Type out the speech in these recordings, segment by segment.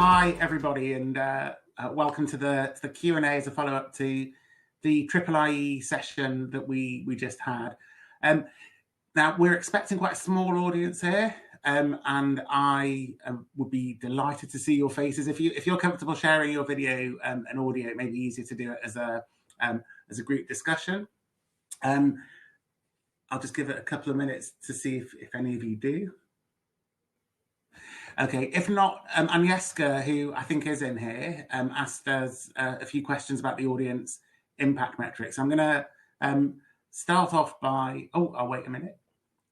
Hi, everybody, and welcome to the Q&A as a follow-up to the Iiie session that we just had. Now, we're expecting quite a small audience here, and I would be delighted to see your faces. If you're comfortable sharing your video and audio, it may be easier to do it as a group discussion. I'll just give it a couple of minutes to see if any of you do. Okay, if not, Agnieszka, who I think is in here, asked us a few questions about the audience impact metrics. I'm going to start off by... Oh, I'll wait a minute.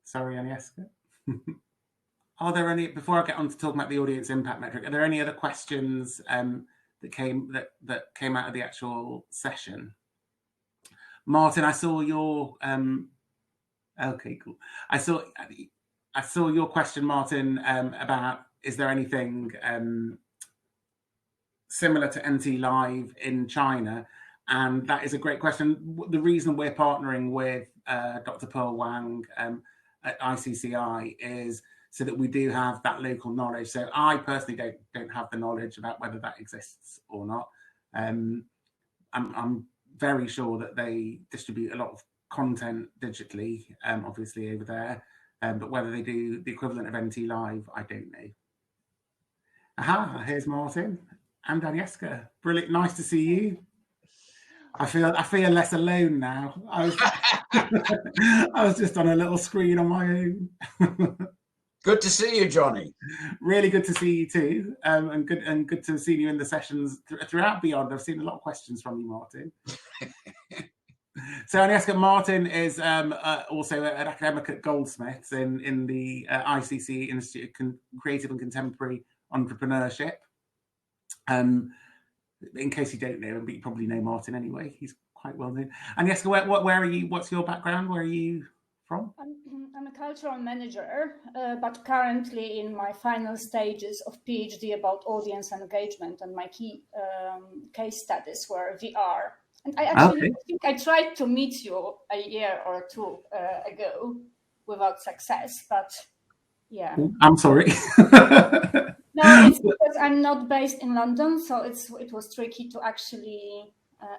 Sorry, Agnieszka. Are there any, before I get on to talk about the audience impact metric, are there any other questions that came out of the actual session? Martin, I saw your... okay, cool. I saw your question, Martin, about is there anything similar to NT Live in China? And that is a great question. The reason we're partnering with Dr. Pearl Wang at ICCI is so that we do have that local knowledge. So I personally don't have the knowledge about whether that exists or not. I'm very sure that they distribute a lot of content digitally, obviously over there. But whether they do the equivalent of NT Live, I don't know. Aha, here's Martin and Agnieszka. Brilliant, nice to see you. I feel less alone now. I was just on a little screen on my own. Good to see you, Johnny. Really good to see you too, and good to see you in the sessions throughout Beyond. I've seen a lot of questions from you, Martin. So Agnieszka, Martin is also an academic at Goldsmiths in the ICC Institute of Creative and Contemporary Entrepreneurship. In case you don't know him, but you probably know Martin anyway. He's quite well known. Agnieszka, where are you? What's your background? Where are you from? I'm a cultural manager, but currently in my final stages of PhD about audience engagement, and my key case studies were VR. And I actually think I tried to meet you a year or two ago without success, but yeah. I'm sorry. No, it's because I'm not based in London, so it was tricky to actually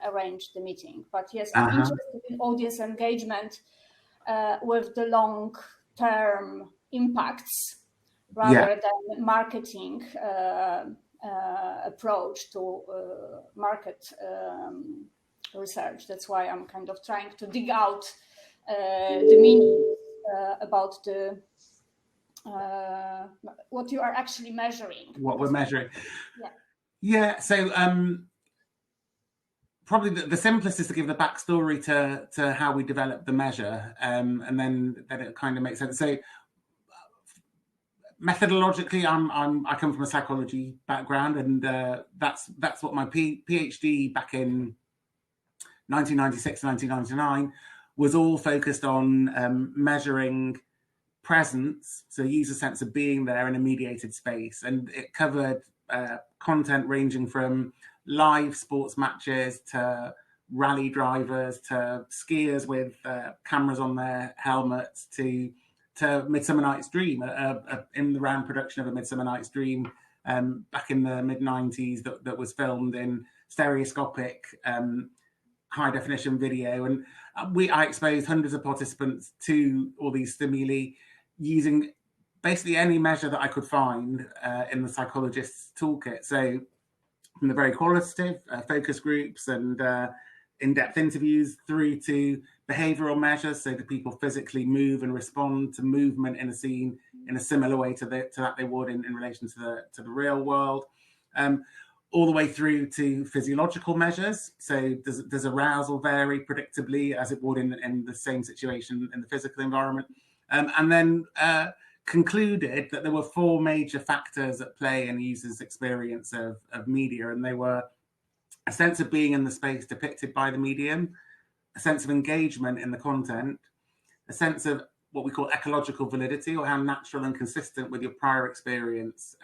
arrange the meeting. But yes, I'm interested in audience engagement with the long-term impacts rather than marketing approach to market research. That's why I'm kind of trying to dig out the meaning about the what you are actually measuring. What we're measuring. Yeah. So probably the simplest is to give the backstory to how we developed the measure, and then it kind of makes sense. So methodologically, I come from a psychology background, and that's what my PhD back in 1996, 1999 was all focused on measuring presence, so user sense of being there in a mediated space, and it covered content ranging from live sports matches to rally drivers to skiers with cameras on their helmets to Midsummer Night's Dream, in the round production of A Midsummer Night's Dream back in the mid-90s that was filmed in stereoscopic high definition video, and I exposed hundreds of participants to all these stimuli using basically any measure that I could find in the psychologist's toolkit. So from the very qualitative focus groups and in-depth interviews through to behavioral measures, so that people physically move and respond to movement in a scene in a similar way to that they would in relation to the real world. All the way through to physiological measures. So does arousal vary predictably as it would in the same situation in the physical environment? And then concluded that there were four major factors at play in users' experience of media, and they were a sense of being in the space depicted by the medium, a sense of engagement in the content, a sense of what we call ecological validity, or how natural and consistent with your prior experience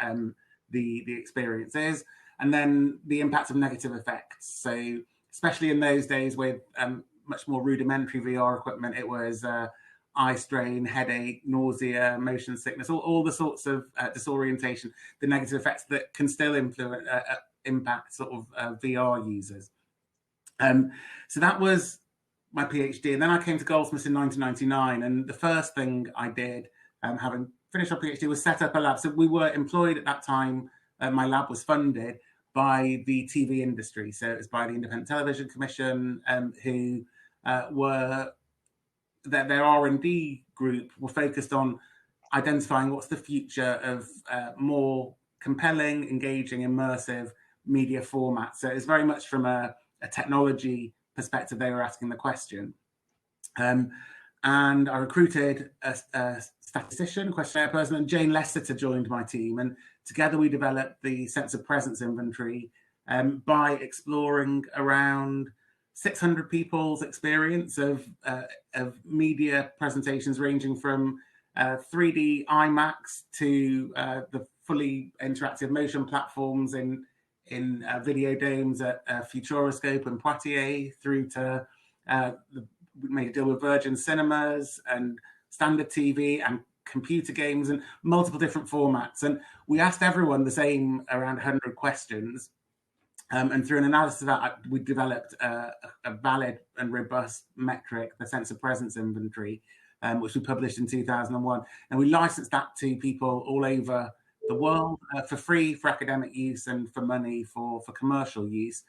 the experience is, and then the impact of negative effects. So especially in those days with much more rudimentary VR equipment, it was eye strain, headache, nausea, motion sickness, all the sorts of disorientation, the negative effects that can still impact sort of VR users. So that was my PhD. And then I came to Goldsmiths in 1999. And the first thing I did, having finished my PhD, was set up a lab. So we were employed at that time. My lab was funded by the TV industry. So it was by the Independent Television Commission, who were, their R&D group were focused on identifying what's the future of more compelling, engaging, immersive media formats. So it's very much from a technology perspective they were asking the question. And I recruited a statistician, questionnaire person, and Jane Lester joined my team. And together we developed the sense of presence inventory by exploring around 600 people's experience of media presentations, ranging from 3D IMAX to the fully interactive motion platforms in Videodomes at Futuroscope and Poitiers, through to we made a deal with Virgin Cinemas and Standard TV and computer games and multiple different formats. And we asked everyone the same around 100 questions. And through an analysis of that, we developed a valid and robust metric, the sense of presence inventory, which we published in 2001. And we licensed that to people all over the world for free, for academic use, and for money for commercial use.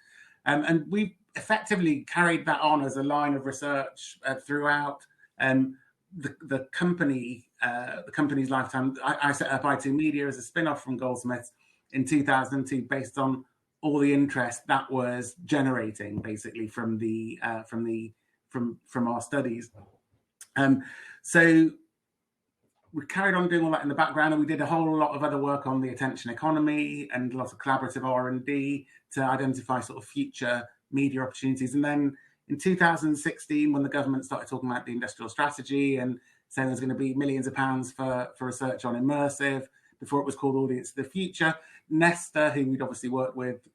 And we effectively carried that on as a line of research throughout the company's lifetime. I set up Iiie Media as a spin-off from Goldsmiths in 2002, based on all the interest that was generating, basically from our studies. So we carried on doing all that in the background, and we did a whole lot of other work on the attention economy and lots of collaborative R&D to identify sort of future media opportunities. And then in 2016, when the government started talking about the industrial strategy and saying there's going to be millions of pounds for research on immersive, before it was called Audience of the Future, Nesta, who we'd obviously worked with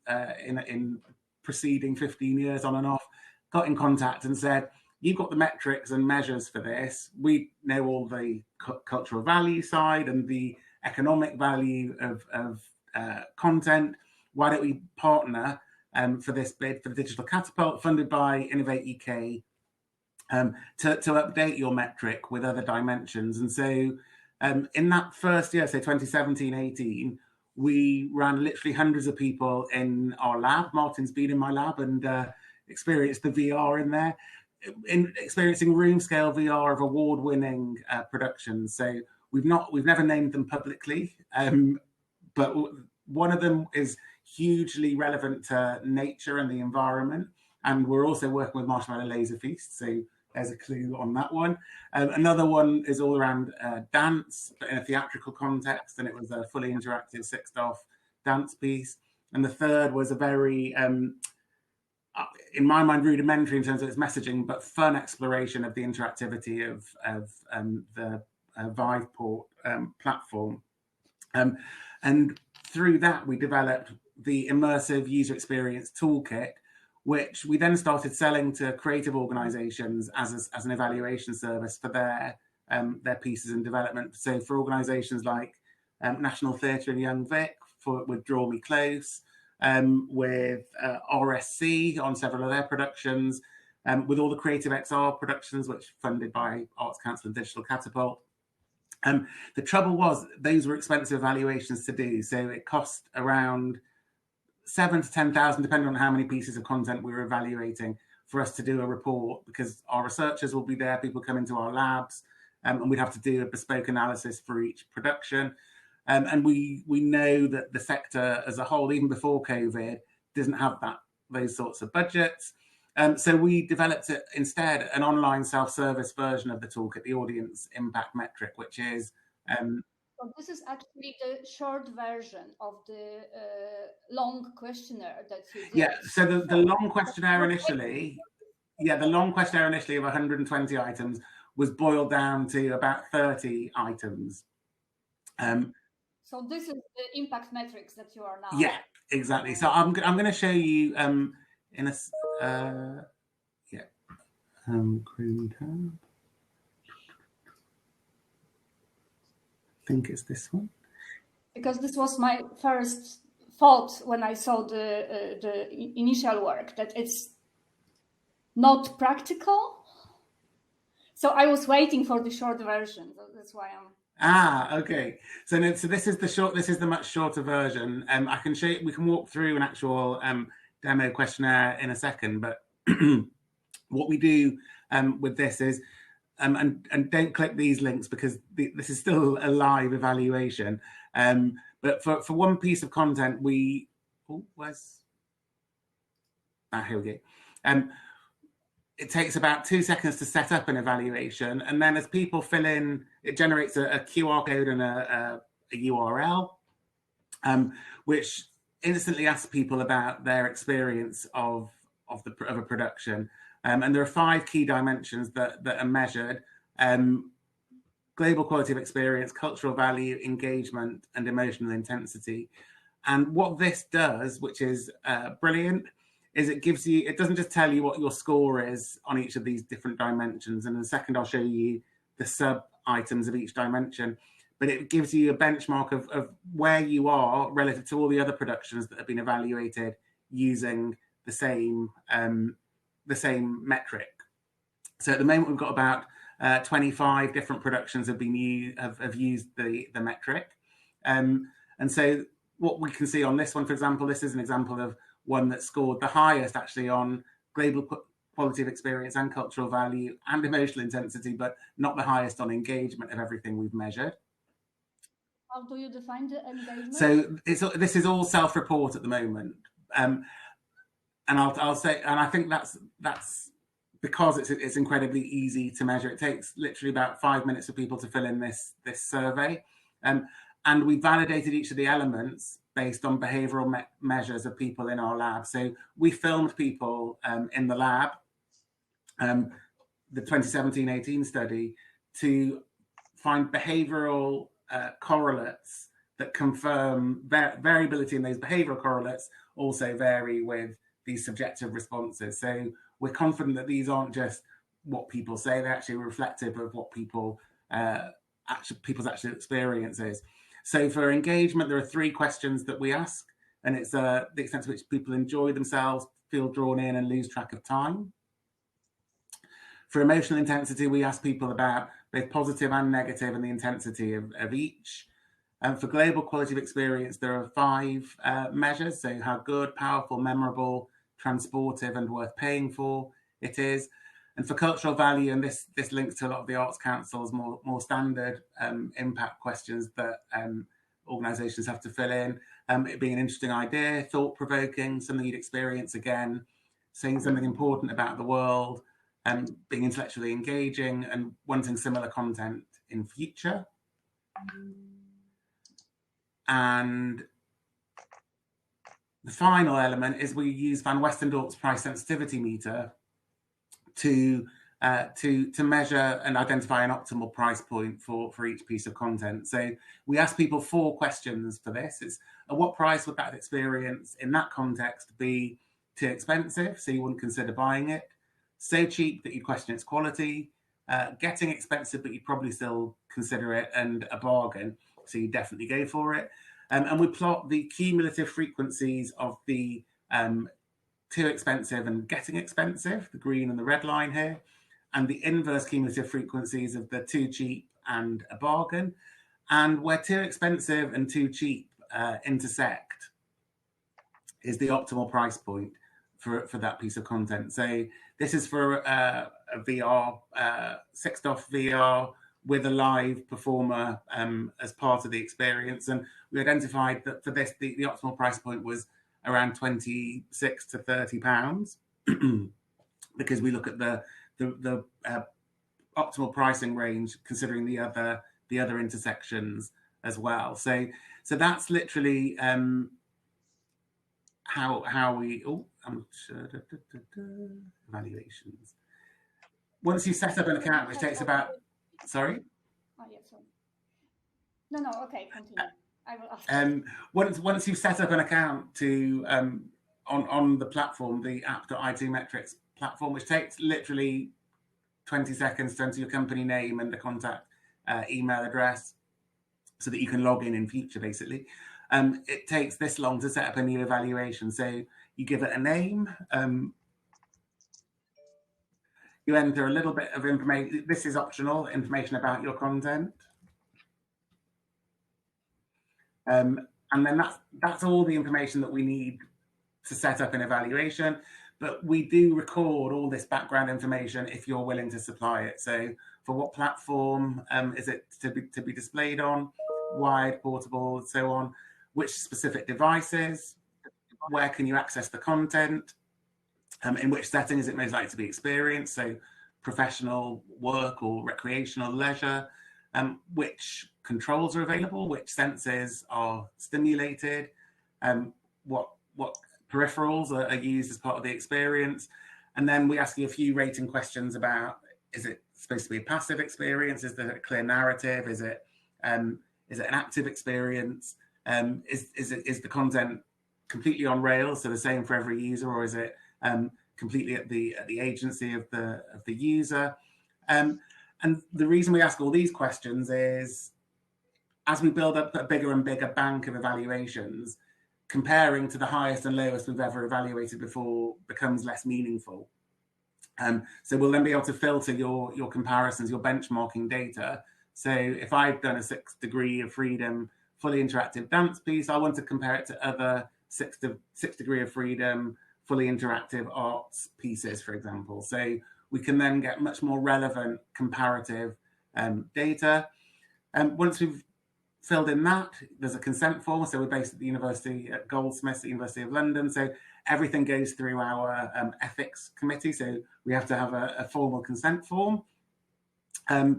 in preceding 15 years on and off, got in contact and said, you've got the metrics and measures for this. We know all the cultural value side and the economic value of content. Why don't we partner for this bid for the Digital Catapult, funded by Innovate UK, to update your metric with other dimensions? And so in that first year, so 2017-18, we ran literally hundreds of people in our lab. Martin's been in my lab and experienced the VR in there, in experiencing room scale VR of award-winning productions. So we've never named them publicly, but one of them is hugely relevant to nature and the environment, and we're also working with Marshmallow Laser Feast. So there's a clue on that one. Another one is all around dance, but in a theatrical context, and it was a fully interactive 6-off dance piece. And the third was a very in my mind, rudimentary in terms of its messaging, but fun exploration of the interactivity of the Vive port platform. And through that, we developed the Immersive User Experience Toolkit, which we then started selling to creative organizations as an evaluation service for their pieces in development. So for organizations like National Theatre and Young Vic with Draw Me Close, with AHRC on several of their productions, with all the Creative XR productions, which funded by Arts Council and Digital Catapult. The trouble was those were expensive evaluations to do, so it cost around 7,000 to 10,000, depending on how many pieces of content we were evaluating, for us to do a report, because our researchers will be there, people come into our labs, and we'd have to do a bespoke analysis for each production. And we know that the sector as a whole, even before COVID, doesn't have those sorts of budgets. So we developed instead an online self-service version of the toolkit, the Audience Impact Metric, which is... So this is actually the short version of the long questionnaire that you did. Yeah, so the long questionnaire initially, of 120 items was boiled down to about 30 items. So this is the impact metrics that you are now. Yeah, exactly. So I'm going to show you in a Chrome tab. think it's this one. Because this was my first thought when I saw the initial work, that it's not practical. So I was waiting for the short version. So that's why I'm. Okay. So this is the short. This is the much shorter version. I can show you, we can walk through an actual demo questionnaire in a second. But what we do with this is, and don't click these links because this is still a live evaluation. But for one piece of content, we here we go. It takes about 2 seconds to set up an evaluation, and then as people fill in, it generates a QR code and a URL, which instantly asks people about their experience of a production. And there are 5 key dimensions that are measured: global quality of experience, cultural value, engagement, and emotional intensity. And what this does, which is brilliant, is it doesn't just tell you what your score is on each of these different dimensions. And in a second, I'll show you the sub items of each dimension, but it gives you a benchmark of where you are relative to all the other productions that have been evaluated using the same metric. So at the moment, we've got about 25 different productions have used the metric. And so what we can see on this one, for example, this is an example of one that scored the highest actually on global quality of experience and cultural value and emotional intensity, but not the highest on engagement of everything we've measured. How do you define the engagement? So this is all self-report at the moment, and I'll say, and I think that's because it's incredibly easy to measure. It takes literally about 5 minutes for people to fill in this survey, and we validated each of the elements based on behavioural measures of people in our lab. So we filmed people in the lab, the 2017-18 study, to find behavioural correlates that confirm variability in those behavioural correlates also vary with these subjective responses. So we're confident that these aren't just what people say, they're actually reflective of what people's actual experiences. So for engagement, there are 3 questions that we ask, and it's the extent to which people enjoy themselves, feel drawn in, and lose track of time. For emotional intensity, we ask people about both positive and negative and the intensity of each. And for global quality of experience, there are 5 measures. So how good, powerful, memorable, transportive, and worth paying for it is. And for cultural value, and this links to a lot of the Arts Council's more standard impact questions that organisations have to fill in. It being an interesting idea, thought-provoking, something you'd experience again, saying something important about the world, being intellectually engaging, and wanting similar content in future. And the final element is we use Van Westendorp's price sensitivity meter to measure and identify an optimal price point for each piece of content. So we ask people 4 questions for this. It's at what price would that experience in that context be too expensive, so you wouldn't consider buying it, so cheap that you question its quality, getting expensive but you'd probably still consider it, and a bargain, so you definitely go for it. And we plot the cumulative frequencies of the too expensive and getting expensive, the green and the red line here, and the inverse cumulative frequencies of the too cheap and a bargain. And where too expensive and too cheap intersect is the optimal price point for that piece of content. So this is for a VR, 6DoF VR with a live performer as part of the experience. And we identified that for this, the optimal price point was around £26 to £30 because we look at the optimal pricing range considering the other intersections as well. So that's literally how we evaluations. Once you set up an account, which takes about sorry. Oh yeah, sorry. No, okay, continue. I will ask. Once you've set up an account to on the platform, the app.it-metrics platform, which takes literally 20 seconds to enter your company name and the contact email address, so that you can log in future, basically. It takes this long to set up a new evaluation. So you give it a name, you enter a little bit of information. This is optional, information about your content. And then that's all the information that we need to set up an evaluation. But we do record all this background information if you're willing to supply it. So for what platform is it to be displayed on, wide, portable, and so on, which specific devices, where can you access the content, in which setting is it most likely to be experienced, so professional, work, or recreational, leisure, which controls are available, which senses are stimulated, what peripherals are used as part of the experience. And then we ask you a few rating questions about, is it supposed to be a passive experience? Is there a clear narrative? Is it an active experience? Is the content completely on rails, so the same for every user, or is it completely at the agency of the user? And the reason we ask all these questions is, as we build up a bigger and bigger bank of evaluations, comparing to the highest and lowest we've ever evaluated before becomes less meaningful. So we'll then be able to filter your comparisons, your benchmarking data. So if I've done a 6 degree of freedom, fully interactive dance piece, I want to compare it to other 6 degree of freedom, fully interactive arts pieces, for example. So we can then get much more relevant comparative data. Once we've filled in that, there's a consent form. So we're based at the University at Goldsmiths, the University of London. So everything goes through our ethics committee. So we have to have a formal consent form. But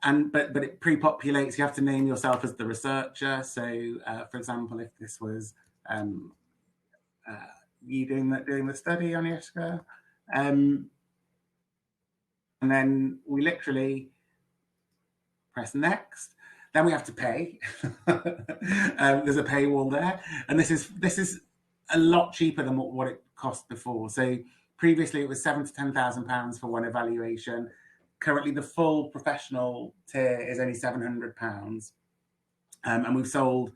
it pre-populates. You have to name yourself as the researcher. So, for example, if this was you doing the study, Agnieszka, and then we literally press next. Then we have to pay. There's a paywall there, and this is a lot cheaper than what it cost before. So previously it was £7,000 to £10,000 for one evaluation. Currently, the full professional tier is only £700, and we've sold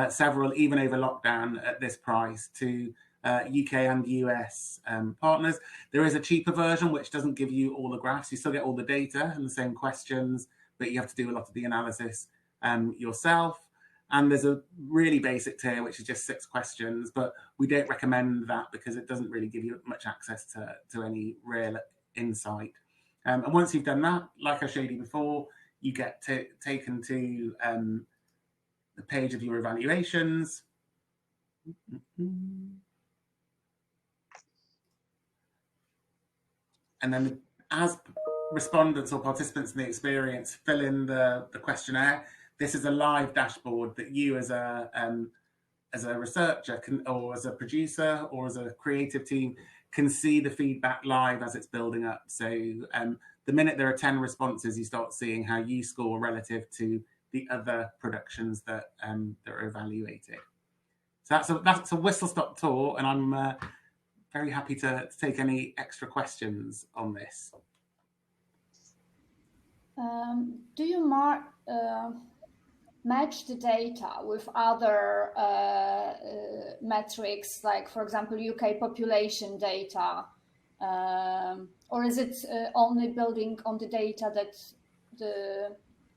several, even over lockdown, at this price to UK and US partners. There is a cheaper version which doesn't give you all the graphs. You still get all the data and the same questions, but you have to do a lot of the analysis yourself. And there's a really basic tier which is just 6 questions, but we don't recommend that because it doesn't really give you much access to any real insight. And once you've done that, like I showed you before, you get taken to the page of your evaluations. And then as respondents or participants in the experience fill in the questionnaire, this is a live dashboard that you as a researcher or as a producer or as a creative team can see the feedback live as it's building up. So the minute there are 10 responses, you start seeing how you score relative to the other productions that are evaluated. So that's a whistle-stop tour, and I'm very happy to take any extra questions on this. Do you match the data with other metrics, like, for example, UK population data, or is it only building on the data that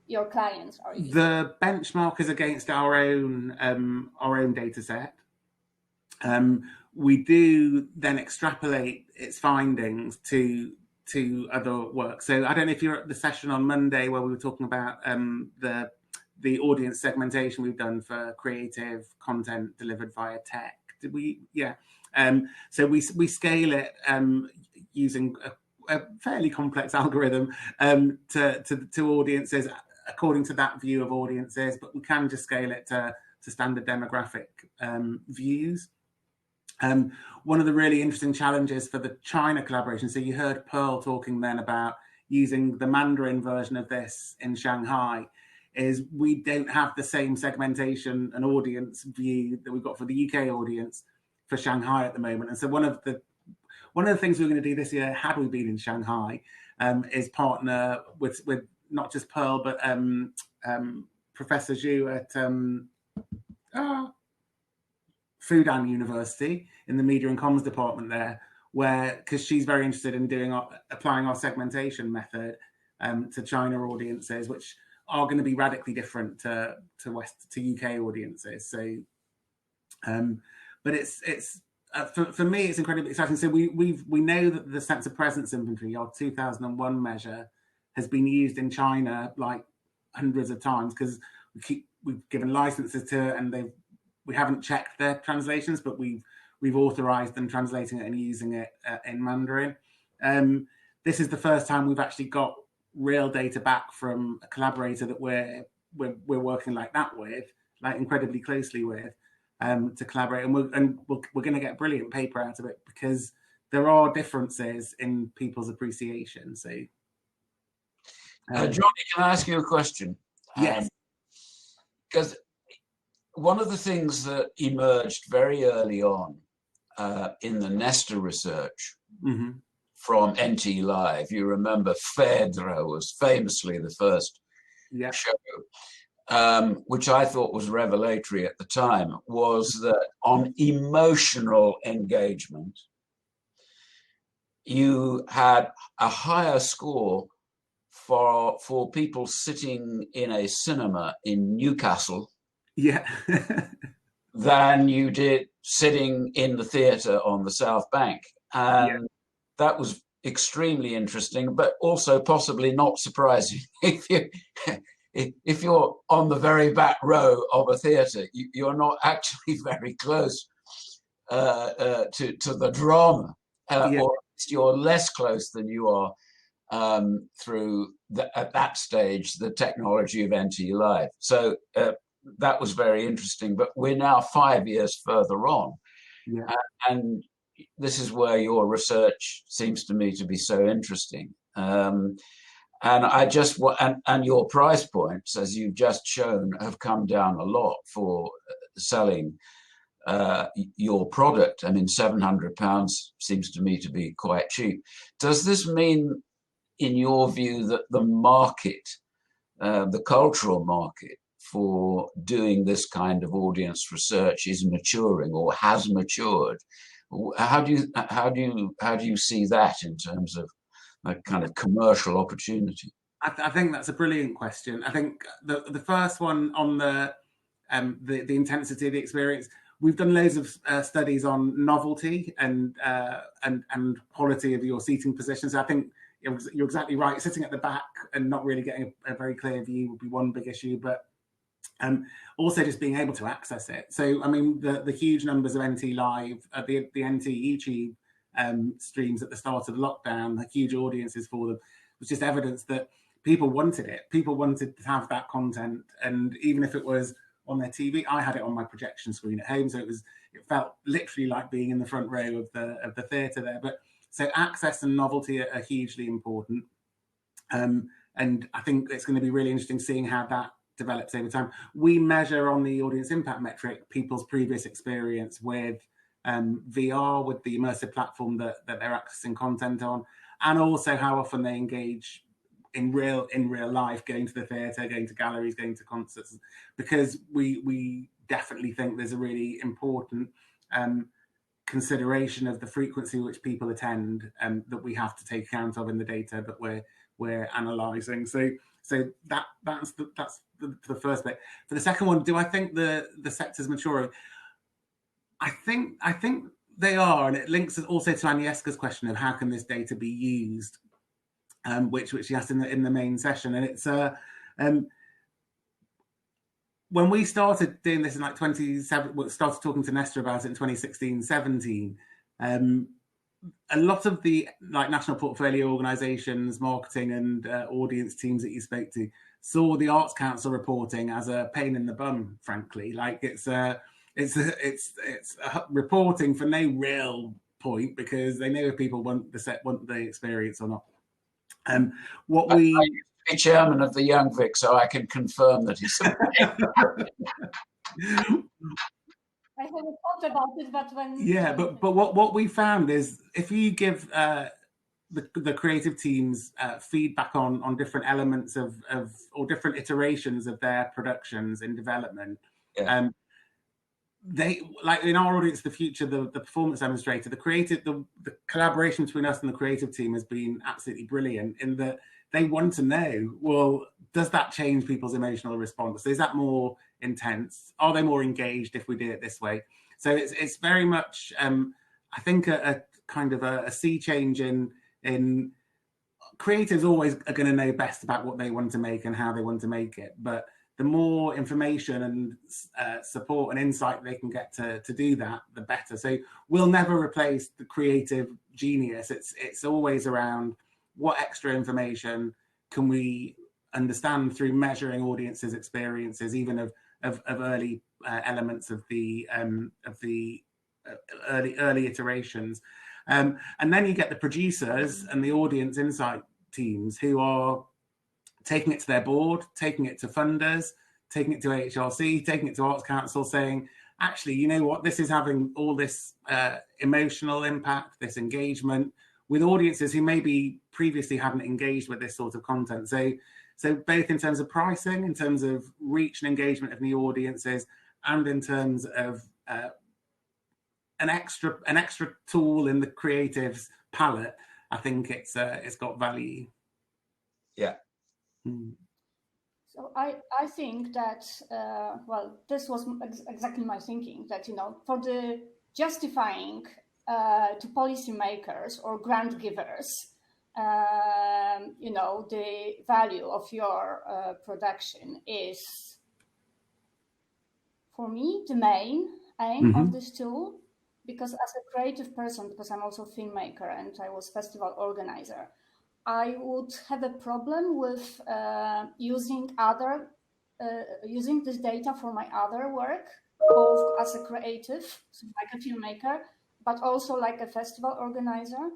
your clients are using? The benchmark is against our own data set. We do then extrapolate its findings to other work. So I don't know if you're at the session on Monday where we were talking about the audience segmentation we've done for creative content delivered via tech. Did we? Yeah. So we scale it using a fairly complex algorithm to audiences according to that view of audiences, but we can just scale it to standard demographic views. One of the really interesting challenges for the China collaboration, so you heard Pearl talking then about using the Mandarin version of this in Shanghai, is we don't have the same segmentation and audience view that we've got for the UK audience for Shanghai at the moment. And so one of the things we're going to do this year, had we been in Shanghai, is partner with not just Pearl, but Professor Zhu at Fudan University in the Media and Comms department there, because she's very interested in applying our segmentation method to China audiences, which are going to be radically different to UK audiences. So, but it's for me, it's incredibly exciting. So we know that the sensor presence inventory, our 2001 measure, has been used in China like hundreds of times, because we've given licenses to it, and we haven't checked their translations, but we've authorized them translating it and using it in Mandarin. This is the first time we've actually got real data back from a collaborator that we're working like that with, like incredibly closely with, to collaborate, and we're going to get a brilliant paper out of it, because there are differences in people's appreciation. So, Johnny, can I ask you a question? Yes. Because one of the things that emerged very early on in the Nestor research from NT Live, you remember Phèdre was famously the first show, which I thought was revelatory at the time, was that on emotional engagement, you had a higher score for people sitting in a cinema in Newcastle than you did sitting in the theatre on the South Bank. And that was extremely interesting, but also possibly not surprising. If you're on the very back row of a theatre, you're not actually very close to the drama, or at least you're less close than you are through at that stage the technology of NT Live. So that was very interesting, but we're now 5 years further on, and this is where your research seems to me to be so interesting. And I just and your price points, as you've just shown, have come down a lot for selling your product. I mean, £700 seems to me to be quite cheap. Does this mean, in your view, that the market, the cultural market for doing this kind of audience research is maturing or has matured? How do you see that in terms of a kind of commercial opportunity? I think that's a brilliant question. I think the first one on the intensity of the experience, we've done loads of studies on novelty and quality of your seating positions. So I think you're exactly right. Sitting at the back and not really getting a very clear view would be one big issue, but also just being able to access it. So, I mean, the huge numbers of NT Live, the NT YouTube streams at the start of lockdown, the huge audiences for them, was just evidence that people wanted it. People wanted to have that content, and even if it was on their TV, I had it on my projection screen at home, so it felt literally like being in the front row of the theatre there. But so access and novelty are hugely important, and I think it's going to be really interesting seeing how that develops over time. We measure on the audience impact metric people's previous experience with VR, with the immersive platform that they're accessing content on, and also how often they engage in real life, going to the theatre, going to galleries, going to concerts, because we definitely think there's a really important consideration of the frequency which people attend, that we have to take account of in the data that we're analysing. So that's the first bit. For the second one, do I think the sector's maturing? I think they are, and it links also to Agnieszka's question of how can this data be used, which she asked in the main session. And it's when we started doing this in like 27, started talking to Nestor about it in 2016-17, a lot of the like national portfolio organisations, marketing and audience teams that you spoke to saw the Arts Council reporting as a pain in the bum. Frankly, like it's reporting for no real point, because they know if people want the experience or not. What we I used to be chairman of the Young Vic, so I can confirm that he's. I haven't thought about it, but when but what we found is if you give the creative teams feedback on different elements of or different iterations of their productions in development. Yeah. They, like in our audience, the future, the performance demonstrator, the collaboration between us and the creative team has been absolutely brilliant in that they want to know, well, does that change people's emotional response? Is that more intense? Are they more engaged if we do it this way? So it's very much, I think, a kind of a sea change in creators always are going to know best about what they want to make and how they want to make it. But the more information and support and insight they can get to do that, the better. So we'll never replace the creative genius. It's always around what extra information can we understand through measuring audiences' experiences, even of early elements of the early iterations. And then you get the producers and the audience insight teams who are taking it to their board, taking it to funders, taking it to AHRC, taking it to Arts Council, saying, actually, you know what, this is having all this emotional impact, this engagement with audiences who maybe previously hadn't engaged with this sort of content. So both in terms of pricing, in terms of reach and engagement of new audiences, and in terms of an extra tool in the creative's palette, I think it's got value. Yeah. So I think that, well, this was exactly my thinking, that, you know, for the justifying to policymakers or grant givers, you know, the value of your production is, for me, the main aim of this tool. Because as a creative person, because I'm also a filmmaker and I was festival organizer, I would have a problem with using this data for my other work, both as a creative, so like a filmmaker, but also like a festival organizer,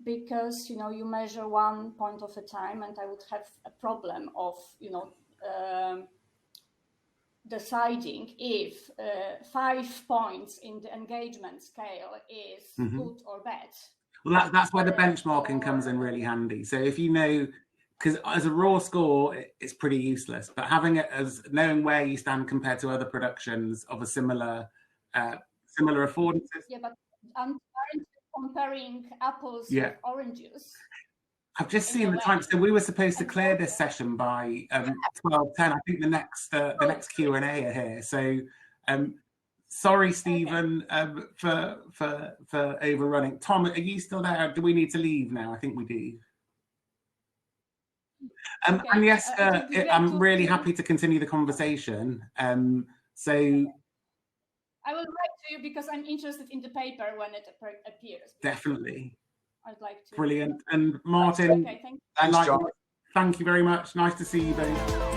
because, you know, you measure one point of a time, and I would have a problem of, you know, deciding if 5 points in the engagement scale is good or bad. Well, that's where the benchmarking comes in really handy. So if you know, because as a raw score, it's pretty useless, but having it as knowing where you stand compared to other productions of a similar affordances. Yeah, but I'm comparing apples with oranges. I've just seen the time. So we were supposed to clear this session by 12:10. I think the next Q&A are here. So sorry, Stephen, for overrunning. Tom, are you still there? Do we need to leave now? I think we do. And yes, I'm really happy to continue the conversation. So I will write to you because I'm interested in the paper when it appears. Definitely. I'd like to. Brilliant. And Martin, okay, thanks, John. Thank you very much. Nice to see you both.